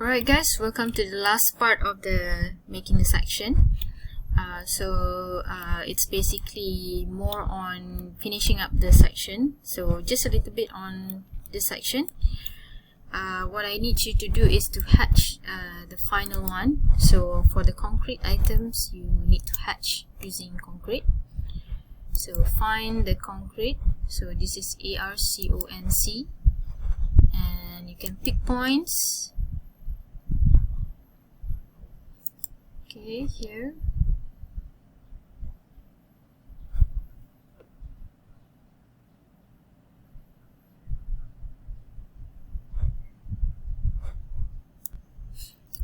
Alright guys, welcome to the last part of the making the section. It's basically more on finishing up the section. So just a little bit on this section. What I need you to do is to hatch the final one. So for the concrete items, you need to hatch using concrete. So find the concrete. So this is ARCONC, and you can pick points. Okay, here.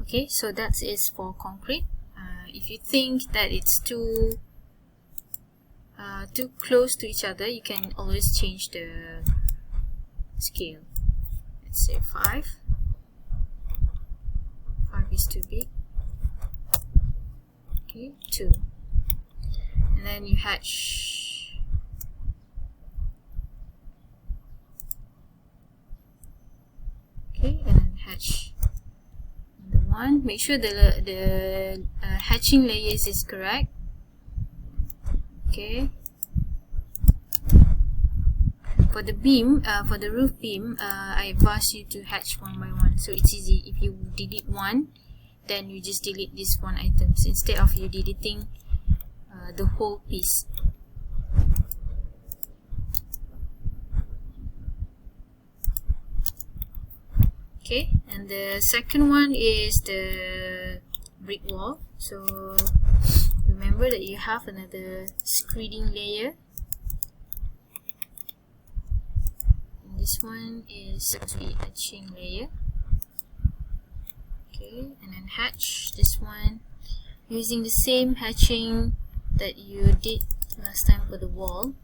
Okay, so that is for concrete. If you think that it's too close to each other, you can always change the scale. Let's say 5. 5 is too big. Okay, 2. And then you hatch. Okay, and then hatch the one. Make sure the hatching layers is correct. Okay. For the beam, for the roof beam, I advise you to hatch one by one, so it's easy. If you delete one, then you just delete these one items instead of you deleting the whole piece. Okay, and the second one is the brick wall. So remember that you have another screeding layer. And this one is the hatching layer. Okay, and then hatch this one using the same hatching that you did last time for the wall.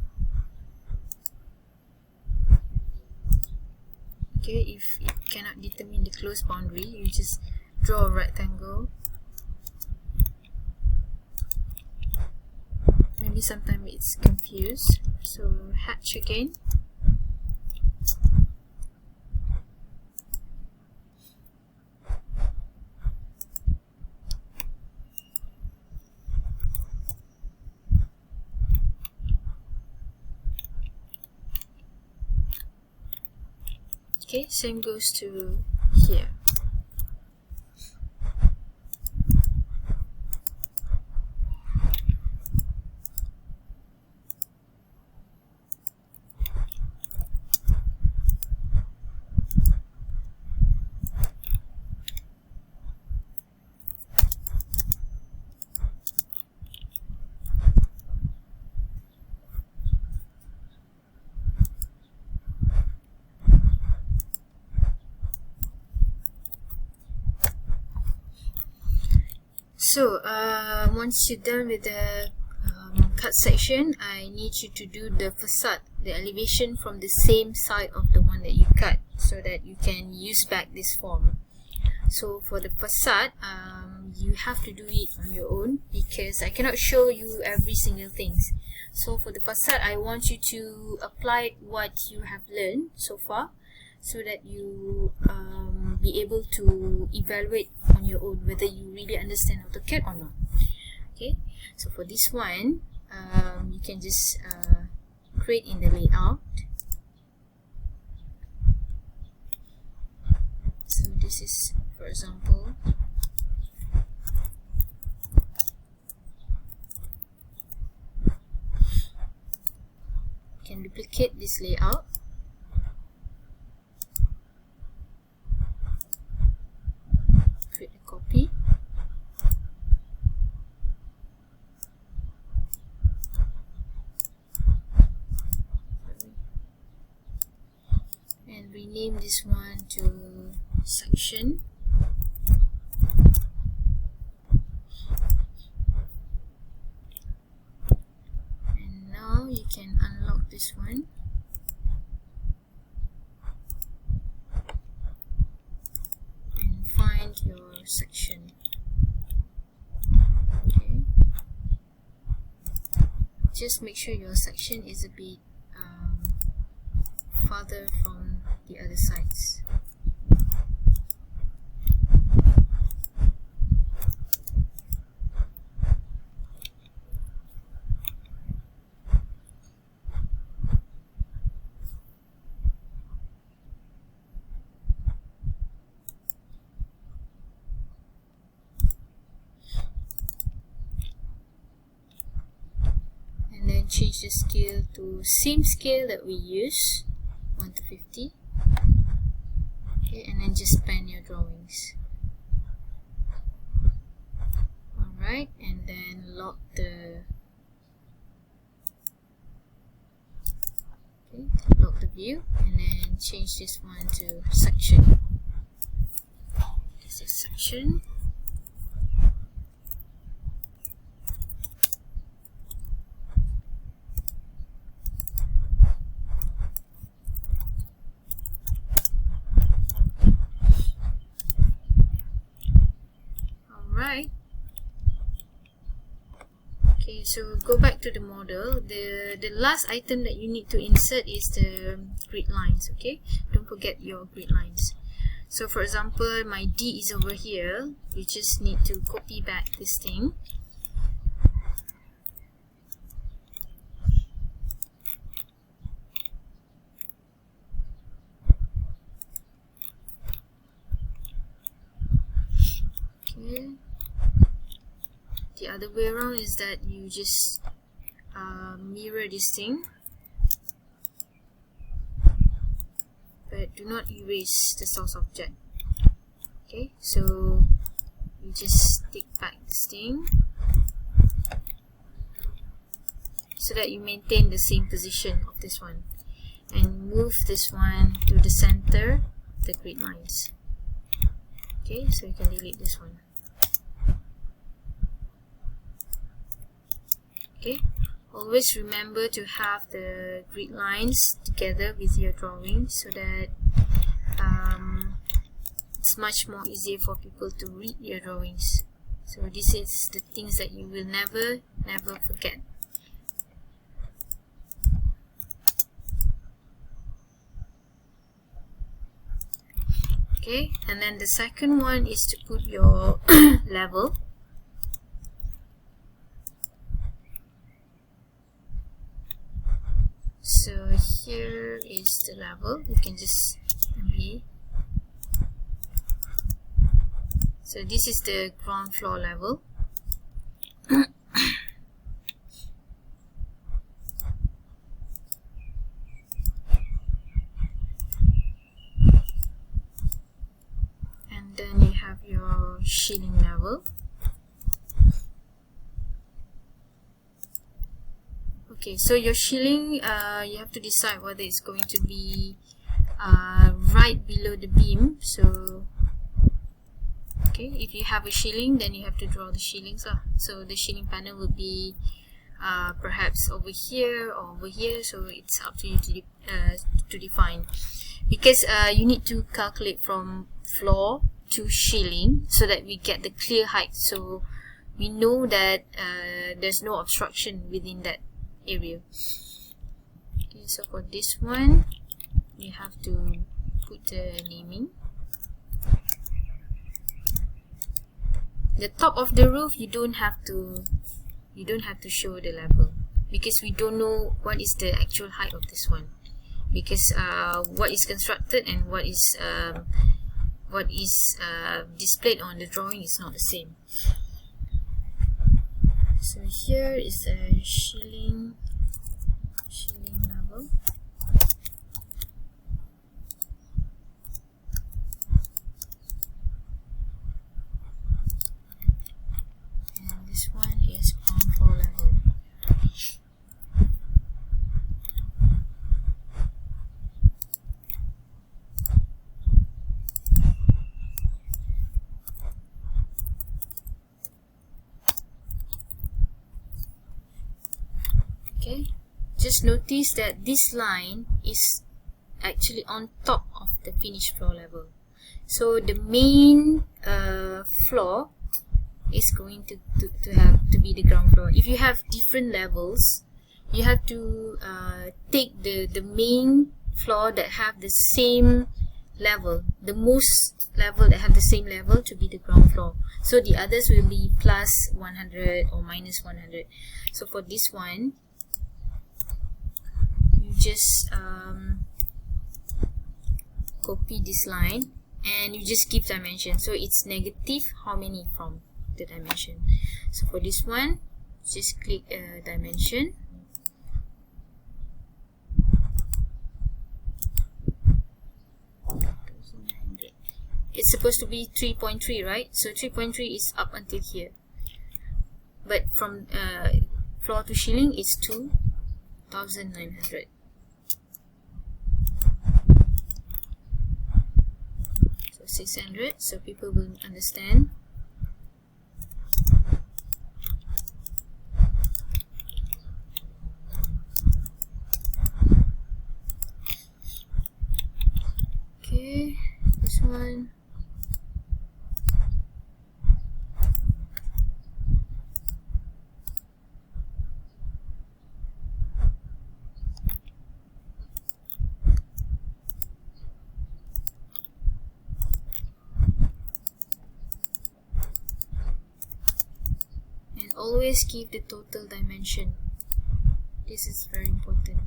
Okay, if you cannot determine the close boundary, you just draw a rectangle. Maybe sometimes it's confused, so hatch again. Okay, same goes to here. So once you're done with the cut section, I need you to do the facade, the elevation from the same side of the one that you cut, so that you can use back this form. So for the facade, you have to do it on your own because I cannot show you every single thing. So for the facade, I want you to apply what you have learned so far, so that you be able to evaluate on your own whether you really understand AutoCAD or not. Okay, so for this one, you can just create in the layout. So this is, for example, you can duplicate this layout. Create a copy. And rename this one to section. And now you can unlock this one. And find your section. Okay. Just make sure your section is a bit farther from the other sides. change the scale to same scale that we use, 1 to 50. Okay, and then just pen your drawings. Alright, and then lock the view, and then change this one to section. This is section. Alright. Okay, so go back to the model. The last item that you need to insert is the grid lines. Okay, don't forget your grid lines. So for example, my D is over here. You just need to copy back this thing. Okay. The other way around is that you just mirror this thing, but do not erase the source object. Okay, so you just stick back this thing so that you maintain the same position of this one, and move this one to the center of the grid lines. Okay, so you can delete this one. Okay, always remember to have the grid lines together with your drawing so that it's much more easier for people to read your drawings. So this is the things that you will never forget. Okay, and then the second one is to put your level. So here is the level. You can just MB. So this is the ground floor level. And then you have your ceiling level. Okay, so your ceiling, you have to decide whether it's going to be right below the beam. So, okay, if you have a ceiling, then you have to draw the ceilings. So the ceiling panel will be perhaps over here or over here. So it's up to you to define, because you need to calculate from floor to ceiling so that we get the clear height. So we know that there's no obstruction within that area. Okay, so for this one you have to put the naming. The top of the roof, you don't have to show the level, because we don't know what is the actual height of this one, because what is constructed and what is displayed on the drawing is not the same. So here is a ceiling level. And this one is ground floor level. Okay, just notice that this line is actually on top of the finished floor level. So the main floor is going to be the ground floor. If you have different levels, you have to take the main floor that have the same level, the most level that have the same level, to be the ground floor. So the others will be plus 100 or minus 100. So for this one, just copy this line and you just give dimension. So it's negative how many from the dimension. So for this one, just click dimension it's supposed to be 3.3, right? So 3.3 is up until here, but from floor to ceiling it's 2,900. So 600, so people will understand. Okay, this one. And always give the total dimension. This is very important.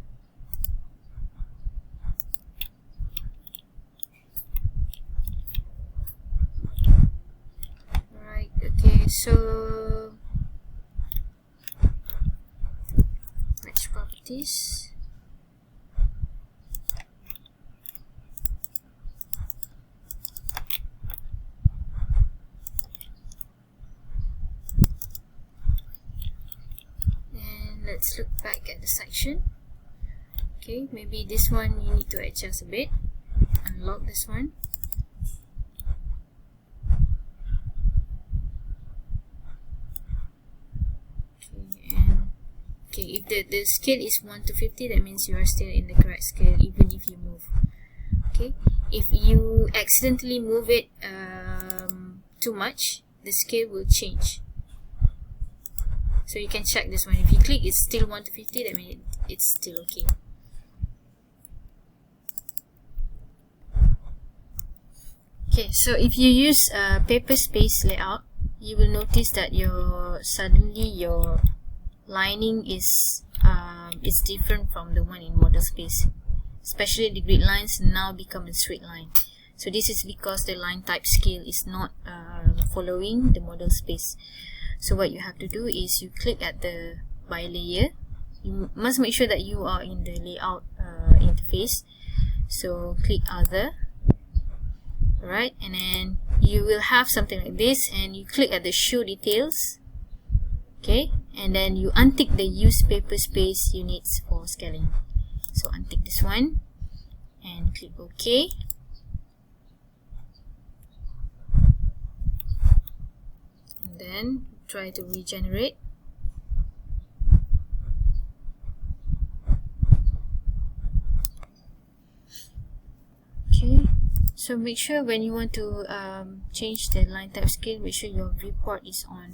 Alright, okay, so match properties. Let's look back at the section. Okay, maybe this one you need to adjust a bit. Unlock this one. Okay, and if the scale is 1 to 50, that means you are still in the correct scale even if you move. Okay, if you accidentally move it too much, the scale will change. So you can check this one. If you click it's still 1 to 50, that means it's still okay. Okay, so if you use paper space layout, you will notice that suddenly your lining is different from the one in model space. Especially the grid lines now become a straight line. So this is because the line type scale is not following the model space. So what you have to do is you click at the by layer. You must make sure that you are in the layout interface. So click other. Alright, and then you will have something like this, and you click at the show details. Okay, and then you untick the use paper space units for scaling. So untick this one and click OK. And then try to regenerate. Okay, so make sure when you want to change the line type scale, make sure your viewport is on.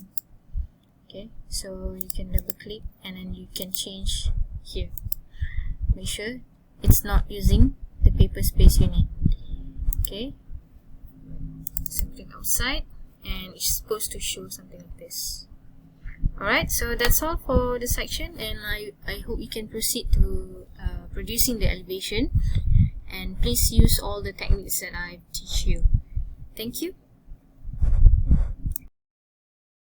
Okay, so you can double click and then you can change here. Make sure it's not using the paper space unit. Okay, something outside, and it's supposed to show something like this. Alright, so that's all for the section, and I hope you can proceed to producing the elevation, and please use all the techniques that I teach you. Thank you.